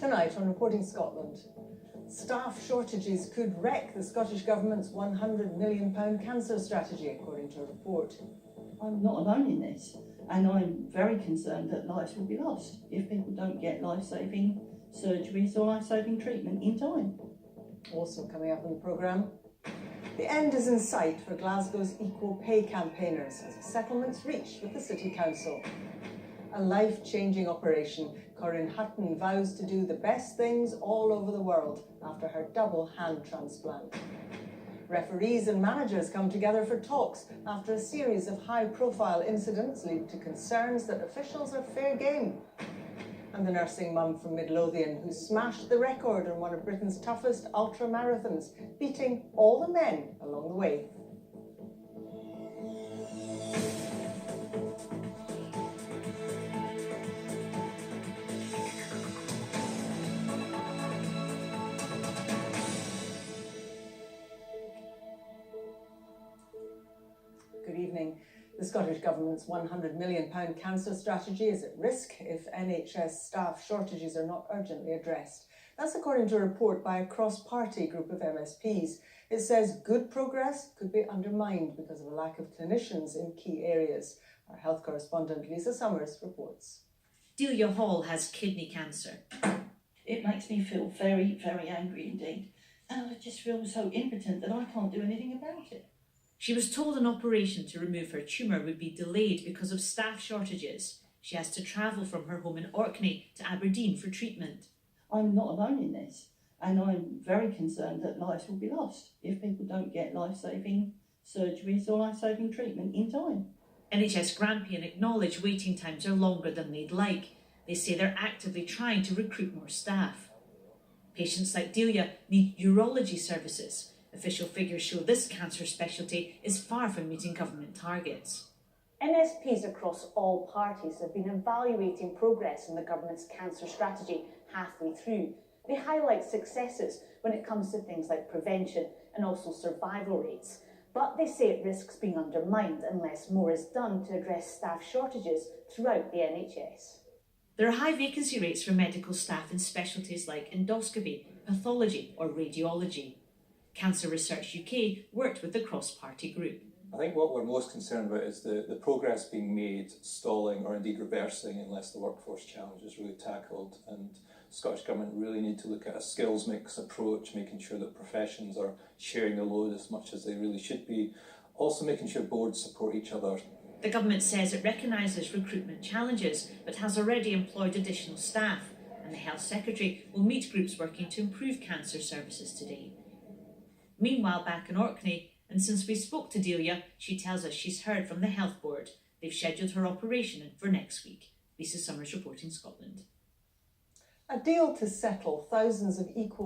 Tonight on Reporting Scotland, staff shortages could wreck the Scottish Government's £100 million cancer strategy, according to a report. I'm not alone in this, and I'm very concerned that lives will be lost if people don't get life-saving surgeries or life-saving treatment in time. Also coming up in the programme, the end is in sight for Glasgow's equal pay campaigners as a settlement's reached with the City Council. A life-changing operation, Corinne Hutton vows to do the best things all over the world after her double hand transplant. Referees and managers come together for talks after a series of high-profile incidents lead to concerns that officials are fair game. And the nursing mum from Midlothian who smashed the record on one of Britain's toughest ultra-marathons, beating all the men along the way. Good evening. The Scottish Government's £100 million cancer strategy is at risk if NHS staff shortages are not urgently addressed. That's according to a report by a cross-party group of MSPs. It says good progress could be undermined because of a lack of clinicians in key areas. Our health correspondent Lisa Summers reports. Delia Hall has kidney cancer. It makes me feel very, very angry indeed, and I just feel so impotent that I can't do anything about it. She was told an operation to remove her tumour would be delayed because of staff shortages. She has to travel from her home in Orkney to Aberdeen for treatment. I'm not alone in this, and I'm very concerned that lives will be lost if people don't get life-saving surgeries or life-saving treatment in time. NHS Grampian acknowledge waiting times are longer than they'd like. They say they're actively trying to recruit more staff. Patients like Delia need urology services. Official figures show this cancer specialty is far from meeting government targets. MSPs across all parties have been evaluating progress in the government's cancer strategy halfway through. They highlight successes when it comes to things like prevention and also survival rates. But they say it risks being undermined unless more is done to address staff shortages throughout the NHS. There are high vacancy rates for medical staff in specialties like endoscopy, pathology or radiology. Cancer Research UK worked with the cross-party group. I think what we're most concerned about is the progress being made stalling or indeed reversing unless the workforce challenge is really tackled, and the Scottish Government really need to look at a skills mix approach, making sure that professions are sharing the load as much as they really should be, also making sure boards support each other. The government says it recognises recruitment challenges but has already employed additional staff, and the Health Secretary will meet groups working to improve cancer services today. Meanwhile, back in Orkney, and since we spoke to Delia, she tells us she's heard from the Health Board. They've scheduled her operation for next week. Lisa Summers, Reporting Scotland. A deal to settle thousands of equal